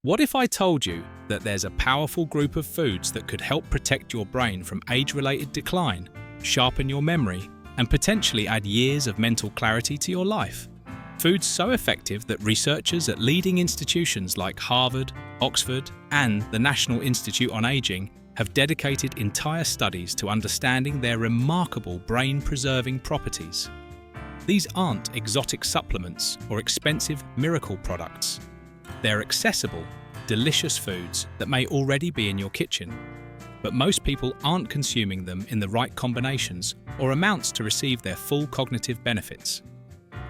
What if I told you that there's a powerful group of foods that could help protect your brain from age-related decline, sharpen your memory, and potentially add years of mental clarity to your life? Foods so effective that researchers at leading institutions like Harvard, Oxford, and the National Institute on Aging have dedicated entire studies to understanding their remarkable brain-preserving properties. These aren't exotic supplements or expensive miracle products. They're accessible, delicious foods that may already be in your kitchen, but most people aren't consuming them in the right combinations or amounts to receive their full cognitive benefits.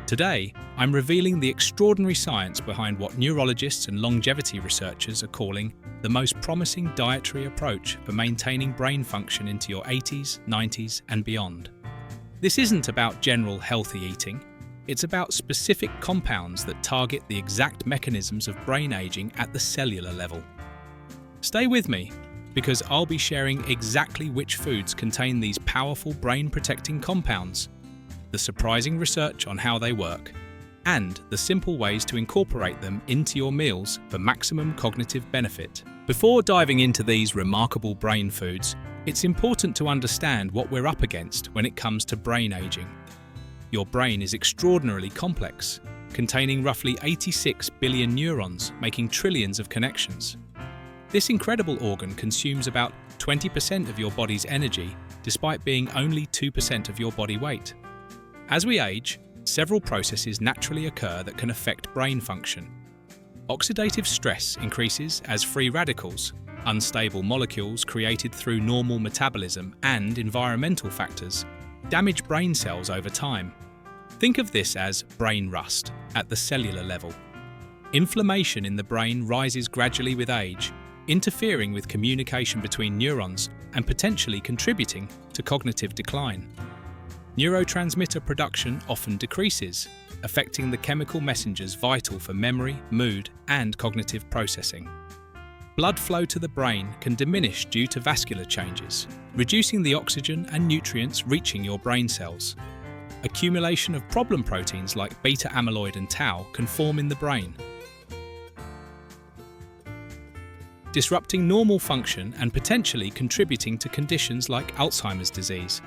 Today, I'm revealing the extraordinary science behind what neurologists and longevity researchers are calling the most promising dietary approach for maintaining brain function into your 80s, 90s, and beyond. This isn't about general healthy eating. It's about specific compounds that target the exact mechanisms of brain aging at the cellular level. Stay with me, because I'll be sharing exactly which foods contain these powerful brain-protecting compounds, the surprising research on how they work, and the simple ways to incorporate them into your meals for maximum cognitive benefit. Before diving into these remarkable brain foods, it's important to understand what we're up against when it comes to brain aging. Your brain is extraordinarily complex, containing roughly 86 billion neurons, making trillions of connections. This incredible organ consumes about 20% of your body's energy, despite being only 2% of your body weight. As we age, several processes naturally occur that can affect brain function. Oxidative stress increases as free radicals, unstable molecules created through normal metabolism, and environmental factors damage brain cells over time. Think of this as brain rust at the cellular level. Inflammation in the brain rises gradually with age, interfering with communication between neurons and potentially contributing to cognitive decline. Neurotransmitter production often decreases, affecting the chemical messengers vital for memory, mood, and cognitive processing. Blood flow to the brain can diminish due to vascular changes, reducing the oxygen and nutrients reaching your brain cells. Accumulation of problem proteins like beta amyloid and tau can form in the brain, disrupting normal function and potentially contributing to conditions like Alzheimer's disease.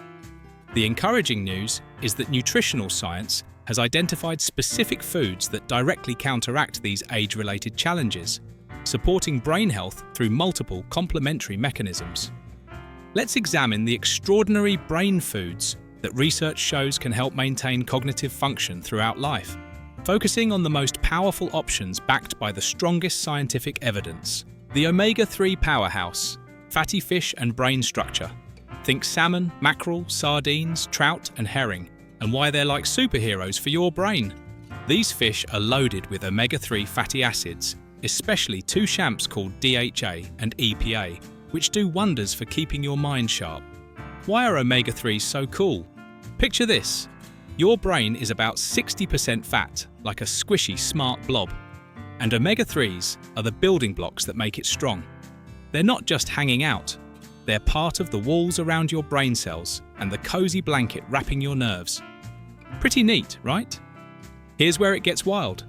The encouraging news is that nutritional science has identified specific foods that directly counteract these age-related challenges, supporting brain health through multiple complementary mechanisms. Let's examine the extraordinary brain foods that research shows can help maintain cognitive function throughout life, focusing on the most powerful options backed by the strongest scientific evidence. The omega-3 powerhouse, fatty fish and brain structure. Think salmon, mackerel, sardines, trout, and herring, and why they're like superheroes for your brain. These fish are loaded with omega-3 fatty acids, especially two shamps called DHA and EPA, which do wonders for keeping your mind sharp. Why are omega-3s so cool? Picture this. Your brain is about 60% fat, like a squishy, smart blob. And omega-3s are the building blocks that make it strong. They're not just hanging out. They're part of the walls around your brain cells and the cozy blanket wrapping your nerves. Pretty neat, right? Here's where it gets wild.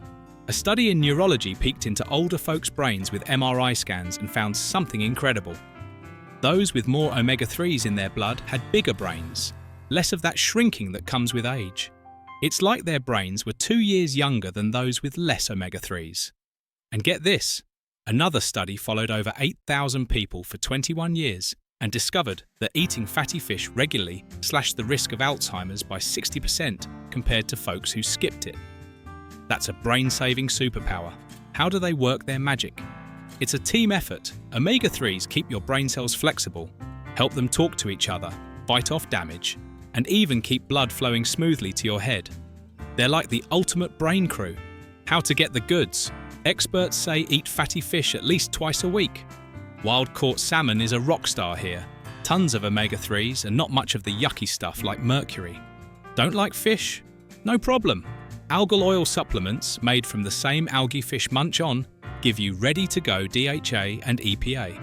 A study in neurology peeked into older folks' brains with MRI scans and found something incredible. Those with more omega-3s in their blood had bigger brains, less of that shrinking that comes with age. It's like their brains were 2 years younger than those with less omega-3s. And get this, another study followed over 8,000 people for 21 years and discovered that eating fatty fish regularly slashed the risk of Alzheimer's by 60% compared to folks who skipped it. That's a brain-saving superpower. How do they work their magic? It's a team effort. Omega-3s keep your brain cells flexible, help them talk to each other, fight off damage, and even keep blood flowing smoothly to your head. They're like the ultimate brain crew. How to get the goods? Experts say eat fatty fish at least twice a week. Wild-caught salmon is a rock star here. Tons of omega-3s and not much of the yucky stuff like mercury. Don't like fish? No problem. Algal oil supplements made from the same algae fish munch on give you ready-to-go DHA and EPA.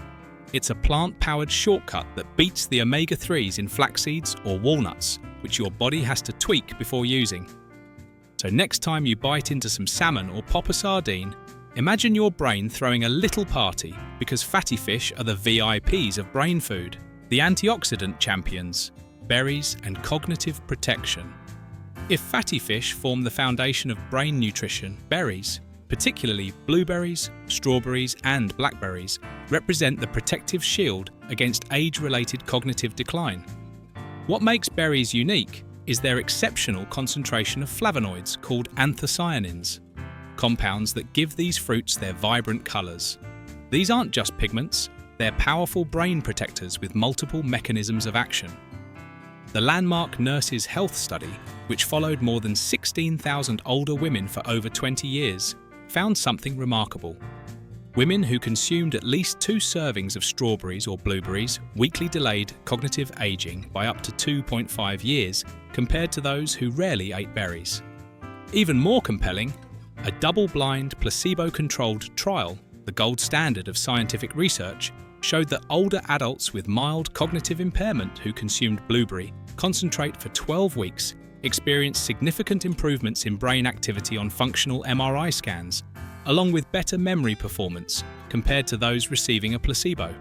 It's a plant-powered shortcut that beats the omega-3s in flax seeds or walnuts, which your body has to tweak before using. So next time you bite into some salmon or pop a sardine, Imagine your brain throwing a little party because fatty fish are the VIPs of brain food, the antioxidant champions, berries and cognitive protection. If fatty fish form the foundation of brain nutrition, berries, particularly blueberries, strawberries and blackberries, represent the protective shield against age-related cognitive decline. What makes berries unique is their exceptional concentration of flavonoids called anthocyanins, compounds that give these fruits their vibrant colours. These aren't just pigments, they're powerful brain protectors with multiple mechanisms of action. The landmark Nurses' Health Study, which followed more than 16,000 older women for over 20 years, found something remarkable. Women who consumed at least 2 servings of strawberries or blueberries weekly delayed cognitive aging by up to 2.5 years compared to those who rarely ate berries. Even more compelling, a double-blind, placebo-controlled trial, the gold standard of scientific research, showed that older adults with mild cognitive impairment who consumed blueberry concentrate for 12 weeks experienced significant improvements in brain activity on functional MRI scans, along with better memory performance compared to those receiving a placebo.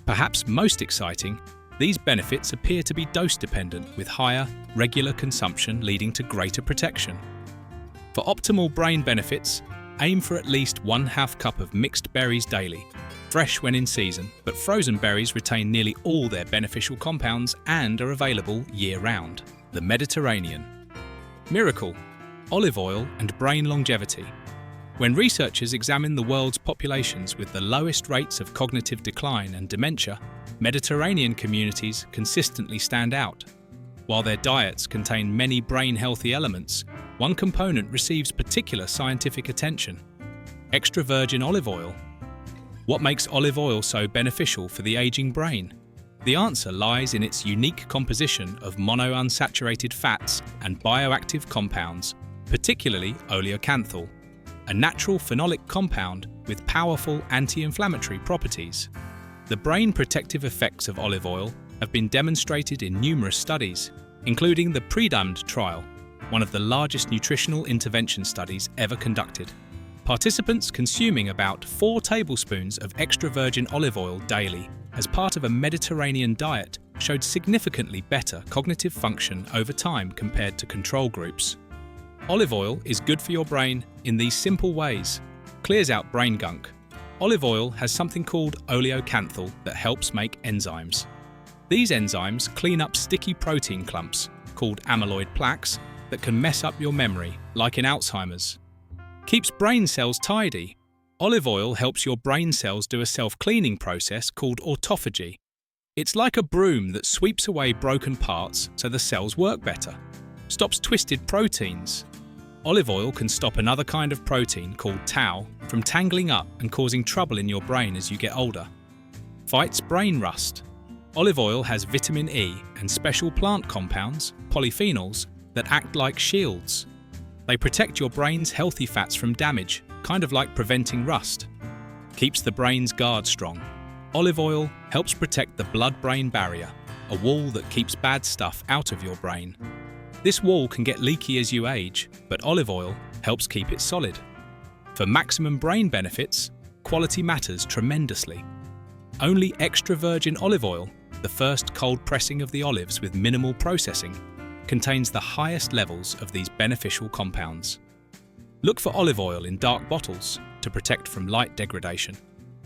Perhaps most exciting, these benefits appear to be dose-dependent, with higher, regular consumption leading to greater protection. For optimal brain benefits, aim for at least 1/2 cup of mixed berries daily, fresh when in season, but frozen berries retain nearly all their beneficial compounds and are available year-round. The Mediterranean. Miracle, olive oil and brain longevity. When researchers examine the world's populations with the lowest rates of cognitive decline and dementia, Mediterranean communities consistently stand out. While their diets contain many brain-healthy elements, one component receives particular scientific attention: extra virgin olive oil. What makes olive oil so beneficial for the aging brain? The answer lies in its unique composition of monounsaturated fats and bioactive compounds, particularly oleocanthal, a natural phenolic compound with powerful anti-inflammatory properties. The brain protective effects of olive oil have been demonstrated in numerous studies, including the PREDAMNed trial, one of the largest nutritional intervention studies ever conducted. Participants consuming about 4 tablespoons of extra virgin olive oil daily as part of a Mediterranean diet showed significantly better cognitive function over time compared to control groups. Olive oil is good for your brain in these simple ways. Clears out brain gunk. Olive oil has something called oleocanthal that helps make enzymes. These enzymes clean up sticky protein clumps, called amyloid plaques, that can mess up your memory, like in Alzheimer's. Keeps brain cells tidy. Olive oil helps your brain cells do a self-cleaning process called autophagy. It's like a broom that sweeps away broken parts so the cells work better. Stops twisted proteins. Olive oil can stop another kind of protein called tau from tangling up and causing trouble in your brain as you get older. Fights brain rust. Olive oil has vitamin E and special plant compounds, polyphenols, that act like shields. They protect your brain's healthy fats from damage, kind of like preventing rust. Keeps the brain's guard strong. Olive oil helps protect the blood-brain barrier, a wall that keeps bad stuff out of your brain. This wall can get leaky as you age, but olive oil helps keep it solid. For maximum brain benefits, quality matters tremendously. Only extra virgin olive oil, the first cold pressing of the olives with minimal processing, contains the highest levels of these beneficial compounds. Look for olive oil in dark bottles to protect from light degradation,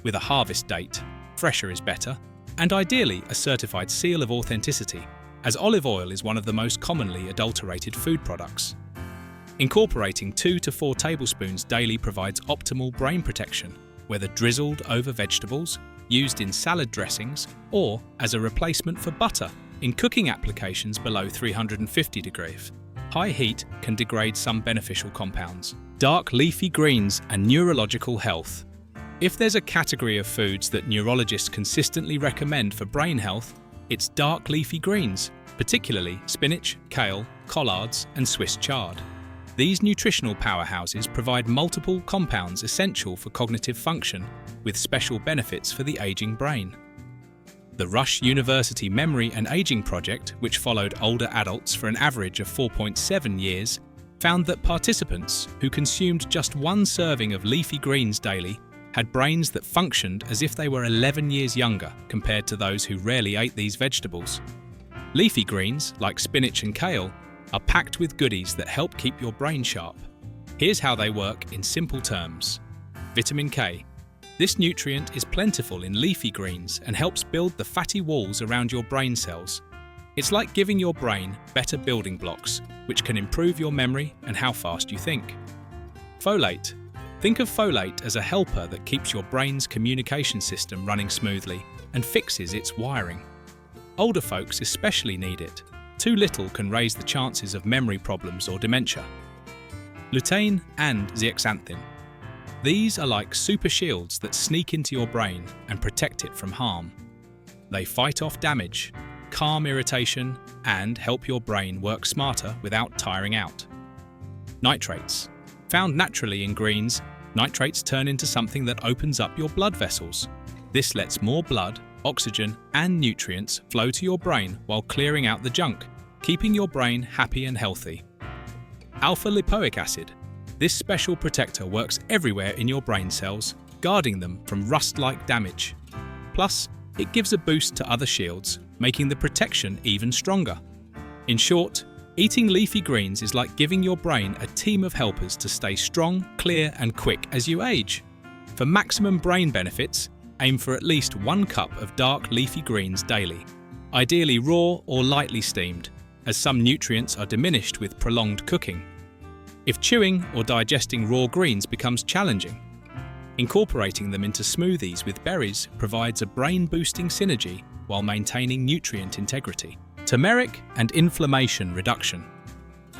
with a harvest date, fresher is better, and ideally a certified seal of authenticity, as olive oil is one of the most commonly adulterated food products. Incorporating 2 to 4 tablespoons daily provides optimal brain protection, whether drizzled over vegetables, used in salad dressings, or as a replacement for butter in cooking applications below 350 degrees. High heat can degrade some beneficial compounds. Dark leafy greens and neurological health. If there's a category of foods that neurologists consistently recommend for brain health, it's dark leafy greens, particularly spinach, kale, collards, and Swiss chard. These nutritional powerhouses provide multiple compounds essential for cognitive function, with special benefits for the aging brain. The Rush University Memory and Aging Project, which followed older adults for an average of 4.7 years, found that participants who consumed just one serving of leafy greens daily had brains that functioned as if they were 11 years younger compared to those who rarely ate these vegetables. Leafy greens, like spinach and kale, are packed with goodies that help keep your brain sharp. Here's how they work in simple terms. Vitamin K. This nutrient is plentiful in leafy greens and helps build the fatty walls around your brain cells. It's like giving your brain better building blocks, which can improve your memory and how fast you think. Folate. Think of folate as a helper that keeps your brain's communication system running smoothly and fixes its wiring. Older folks especially need it. Too little can raise the chances of memory problems or dementia. Lutein and zeaxanthin. These are like super shields that sneak into your brain and protect it from harm. They fight off damage, calm irritation, and help your brain work smarter without tiring out. Nitrates. Found naturally in greens, nitrates turn into something that opens up your blood vessels. This lets more blood, oxygen, and nutrients flow to your brain while clearing out the junk, keeping your brain happy and healthy. Alpha-lipoic acid. This special protector works everywhere in your brain cells, guarding them from rust-like damage. Plus, it gives a boost to other shields, making the protection even stronger. In short, eating leafy greens is like giving your brain a team of helpers to stay strong, clear, and quick as you age. For maximum brain benefits, aim for at least 1 cup of dark leafy greens daily, ideally raw or lightly steamed, as some nutrients are diminished with prolonged cooking. If chewing or digesting raw greens becomes challenging, incorporating them into smoothies with berries provides a brain-boosting synergy while maintaining nutrient integrity. Turmeric and inflammation reduction.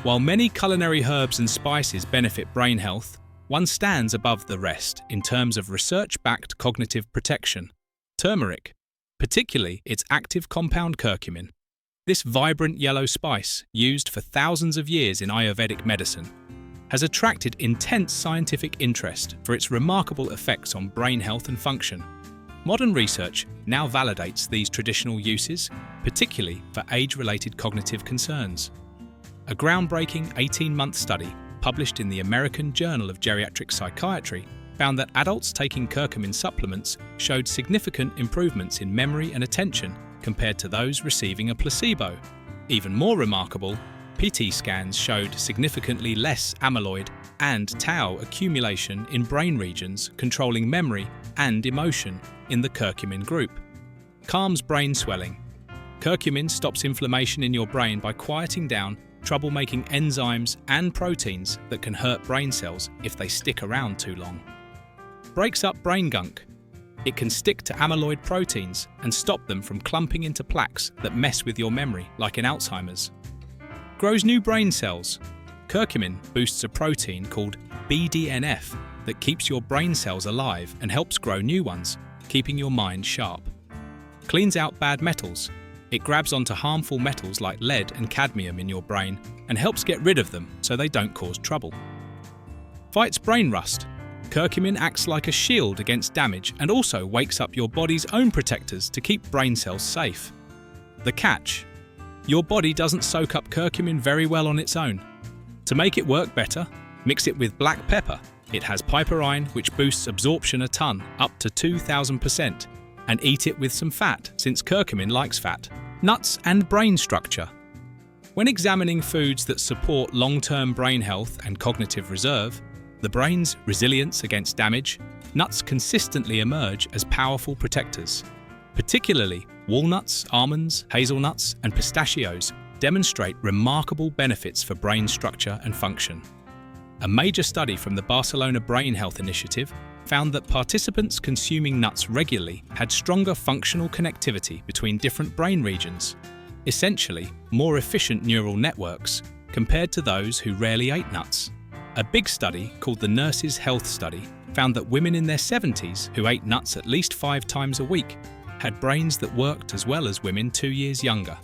While many culinary herbs and spices benefit brain health, one stands above the rest in terms of research-backed cognitive protection. Turmeric, particularly its active compound curcumin. This vibrant yellow spice, used for thousands of years in Ayurvedic medicine, has attracted intense scientific interest for its remarkable effects on brain health and function. Modern research now validates these traditional uses, particularly for age-related cognitive concerns. A groundbreaking 18-month study published in the American Journal of Geriatric Psychiatry found that adults taking curcumin supplements showed significant improvements in memory and attention compared to those receiving a placebo. Even more remarkable, PT scans showed significantly less amyloid and tau accumulation in brain regions controlling memory and emotion in the curcumin group. Calms brain swelling. Curcumin stops inflammation in your brain by quieting down troublemaking enzymes and proteins that can hurt brain cells if they stick around too long. Breaks up brain gunk. It can stick to amyloid proteins and stop them from clumping into plaques that mess with your memory, like in Alzheimer's. Grows new brain cells. Curcumin boosts a protein called BDNF that keeps your brain cells alive and helps grow new ones, keeping your mind sharp. Cleans out bad metals. It grabs onto harmful metals like lead and cadmium in your brain and helps get rid of them so they don't cause trouble. Fights brain rust. Curcumin acts like a shield against damage and also wakes up your body's own protectors to keep brain cells safe. The catch: your body doesn't soak up curcumin very well on its own. To make it work better, mix it with black pepper. It has piperine, which boosts absorption a ton, up to 2,000%, and eat it with some fat, since curcumin likes fat. Nuts and brain structure. When examining foods that support long-term brain health and cognitive reserve, the brain's resilience against damage, nuts consistently emerge as powerful protectors. Particularly, walnuts, almonds, hazelnuts, and pistachios demonstrate remarkable benefits for brain structure and function. A major study from the Barcelona Brain Health Initiative found that participants consuming nuts regularly had stronger functional connectivity between different brain regions, essentially more efficient neural networks compared to those who rarely ate nuts. A big study called the Nurses' Health Study found that women in their 70s who ate nuts at least 5 times a week had brains that worked as well as women 2 years younger.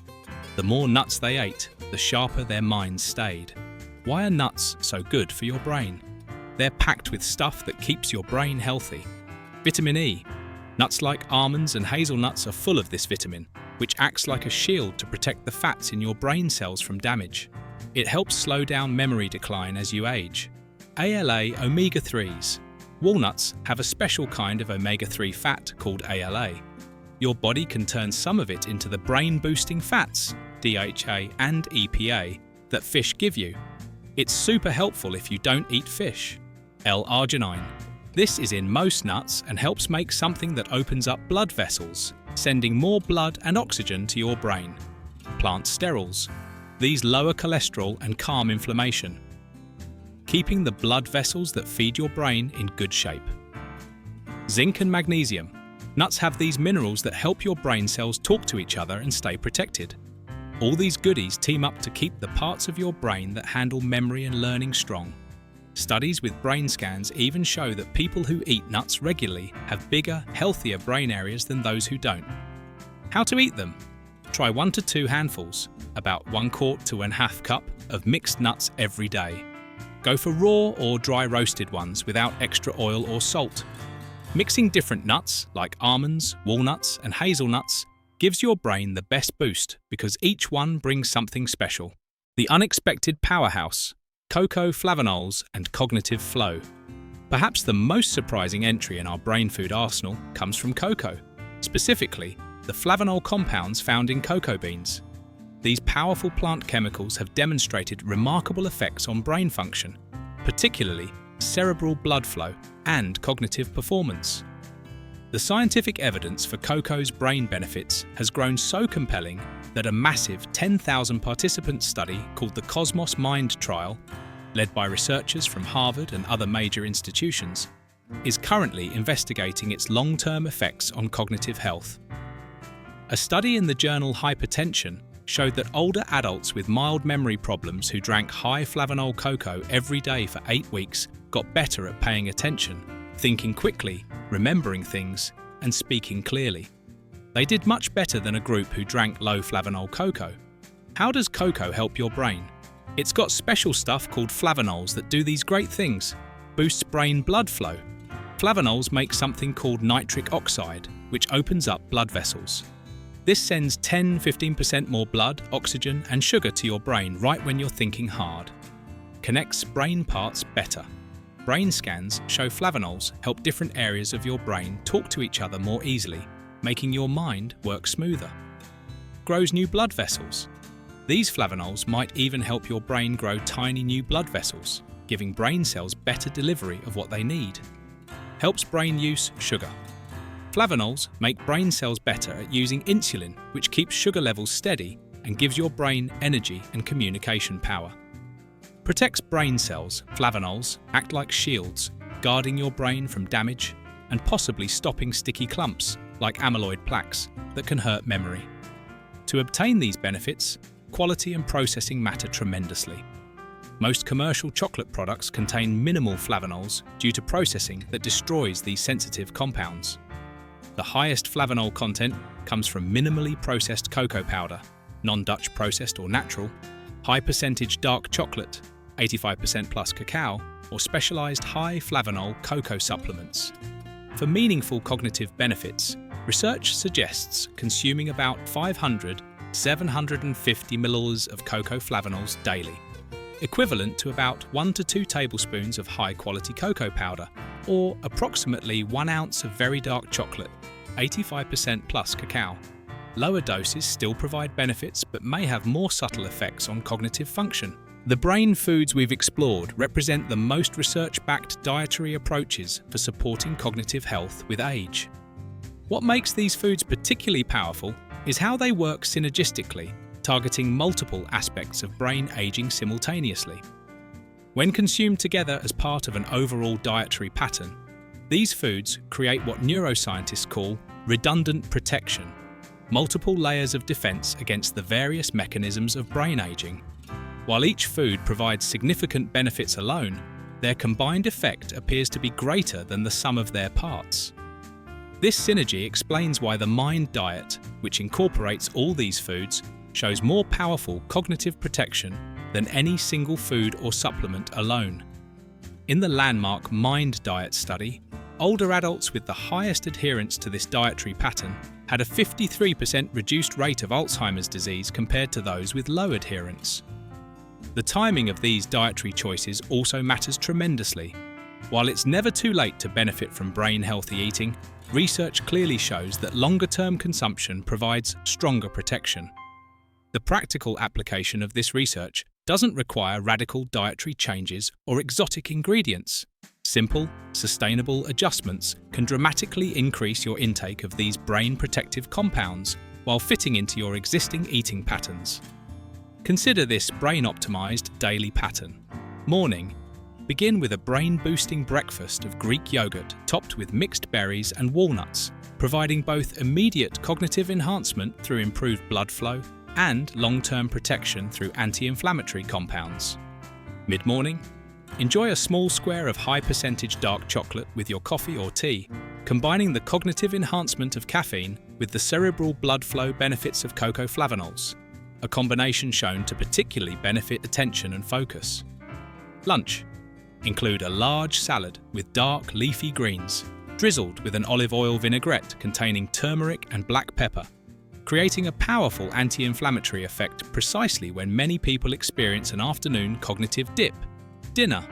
The more nuts they ate, the sharper their minds stayed. Why are nuts so good for your brain? They're packed with stuff that keeps your brain healthy. Vitamin E. Nuts like almonds and hazelnuts are full of this vitamin, which acts like a shield to protect the fats in your brain cells from damage. It helps slow down memory decline as you age. ALA omega-3s. Walnuts have a special kind of omega-3 fat called ALA. Your body can turn some of it into the brain-boosting fats, DHA and EPA, that fish give you. It's super helpful if you don't eat fish. L-arginine. This is in most nuts and helps make something that opens up blood vessels, sending more blood and oxygen to your brain. Plant sterols. These lower cholesterol and calm inflammation, keeping the blood vessels that feed your brain in good shape. Zinc and magnesium. Nuts have these minerals that help your brain cells talk to each other and stay protected. All these goodies team up to keep the parts of your brain that handle memory and learning strong. Studies with brain scans even show that people who eat nuts regularly have bigger, healthier brain areas than those who don't. How to eat them? Try 1 to 2 handfuls, about 1/4 to 1/2 cup, of mixed nuts every day. Go for raw or dry roasted ones without extra oil or salt. Mixing different nuts like almonds, walnuts and hazelnuts gives your brain the best boost because each one brings something special. The unexpected powerhouse, cocoa flavanols and cognitive flow. Perhaps the most surprising entry in our brain food arsenal comes from cocoa, specifically the flavanol compounds found in cocoa beans. These powerful plant chemicals have demonstrated remarkable effects on brain function, particularly cerebral blood flow and cognitive performance. The scientific evidence for cocoa's brain benefits has grown so compelling that a massive 10,000 participant study called the Cosmos Mind Trial, led by researchers from Harvard and other major institutions, is currently investigating its long-term effects on cognitive health. A study in the journal Hypertension showed that older adults with mild memory problems who drank high flavanol cocoa every day for 8 weeks got better at paying attention, thinking quickly, remembering things, and speaking clearly. They did much better than a group who drank low flavanol cocoa. How does cocoa help your brain? It's got special stuff called flavanols that do these great things. Boosts brain blood flow. Flavanols make something called nitric oxide, which opens up blood vessels. This sends 10–15% more blood, oxygen and sugar to your brain right when you're thinking hard. Connects brain parts better. Brain scans show flavanols help different areas of your brain talk to each other more easily, making your mind work smoother. Grows new blood vessels. These flavanols might even help your brain grow tiny new blood vessels, giving brain cells better delivery of what they need. Helps brain use sugar. Flavanols make brain cells better at using insulin, which keeps sugar levels steady and gives your brain energy and communication power. Protects brain cells. Flavanols act like shields, guarding your brain from damage and possibly stopping sticky clumps, like amyloid plaques, that can hurt memory. To obtain these benefits, quality and processing matter tremendously. Most commercial chocolate products contain minimal flavanols due to processing that destroys these sensitive compounds. The highest flavanol content comes from minimally processed cocoa powder, non-Dutch processed or natural, high-percentage dark chocolate, 85% plus cacao, or specialized high flavanol cocoa supplements. For meaningful cognitive benefits, research suggests consuming about 500–750 milliliters of cocoa flavanols daily, equivalent to about 1 to 2 tablespoons of high-quality cocoa powder, or approximately 1 ounce of very dark chocolate, 85% plus cacao. Lower doses still provide benefits but may have more subtle effects on cognitive function. The brain foods we've explored represent the most research-backed dietary approaches for supporting cognitive health with age. What makes these foods particularly powerful is how they work synergistically, targeting multiple aspects of brain aging simultaneously. When consumed together as part of an overall dietary pattern, these foods create what neuroscientists call redundant protection, multiple layers of defense against the various mechanisms of brain aging. While each food provides significant benefits alone, their combined effect appears to be greater than the sum of their parts. This synergy explains why the Mind diet, which incorporates all these foods, shows more powerful cognitive protection than any single food or supplement alone. In the landmark Mind diet study, older adults with the highest adherence to this dietary pattern had a 53% reduced rate of Alzheimer's disease compared to those with low adherence. The timing of these dietary choices also matters tremendously. While it's never too late to benefit from brain-healthy eating, research clearly shows that longer-term consumption provides stronger protection. The practical application of this research doesn't require radical dietary changes or exotic ingredients. Simple, sustainable adjustments can dramatically increase your intake of these brain-protective compounds while fitting into your existing eating patterns. Consider this brain-optimized daily pattern. Morning. Begin with a brain-boosting breakfast of Greek yogurt topped with mixed berries and walnuts, providing both immediate cognitive enhancement through improved blood flow and long-term protection through anti-inflammatory compounds. Mid-morning. Enjoy a small square of high-percentage dark chocolate with your coffee or tea, combining the cognitive enhancement of caffeine with the cerebral blood flow benefits of cocoa flavonols, a combination shown to particularly benefit attention and focus. Lunch. Include a large salad with dark leafy greens, drizzled with an olive oil vinaigrette containing turmeric and black pepper, creating a powerful anti-inflammatory effect precisely when many people experience an afternoon cognitive dip. Dinner.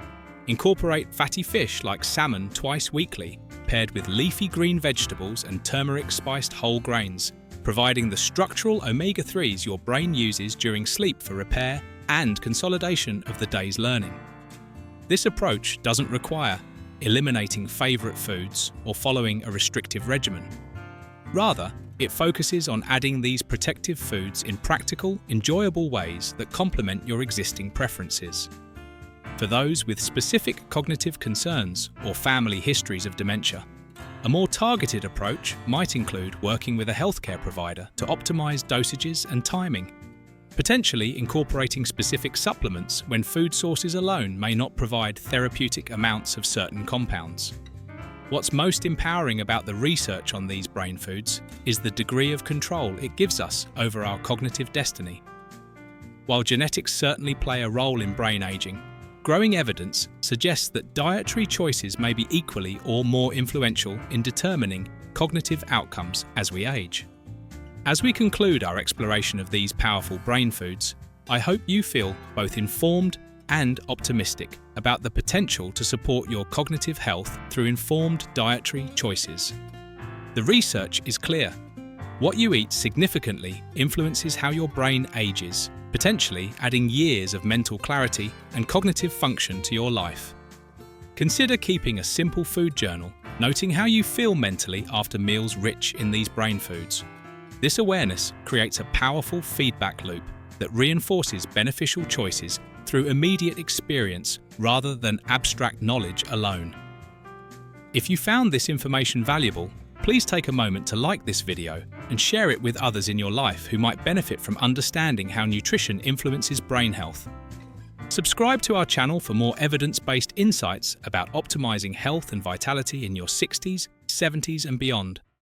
Incorporate fatty fish like salmon twice weekly, paired with leafy green vegetables and turmeric-spiced whole grains, providing the structural omega-3s your brain uses during sleep for repair and consolidation of the day's learning. This approach doesn't require eliminating favorite foods or following a restrictive regimen. Rather, it focuses on adding these protective foods in practical, enjoyable ways that complement your existing preferences. For those with specific cognitive concerns or family histories of dementia, a more targeted approach might include working with a healthcare provider to optimize dosages and timing, potentially incorporating specific supplements when food sources alone may not provide therapeutic amounts of certain compounds. What's most empowering about the research on these brain foods is the degree of control it gives us over our cognitive destiny. While genetics certainly play a role in brain aging, growing evidence suggests that dietary choices may be equally or more influential in determining cognitive outcomes as we age. As we conclude our exploration of these powerful brain foods, I hope you feel both informed and optimistic about the potential to support your cognitive health through informed dietary choices. The research is clear. What you eat significantly influences how your brain ages, potentially adding years of mental clarity and cognitive function to your life. Consider keeping a simple food journal, noting how you feel mentally after meals rich in these brain foods. This awareness creates a powerful feedback loop that reinforces beneficial choices through immediate experience rather than abstract knowledge alone. If you found this information valuable, please take a moment to like this video and share it with others in your life who might benefit from understanding how nutrition influences brain health. Subscribe to our channel for more evidence-based insights about optimizing health and vitality in your 60s, 70s and beyond.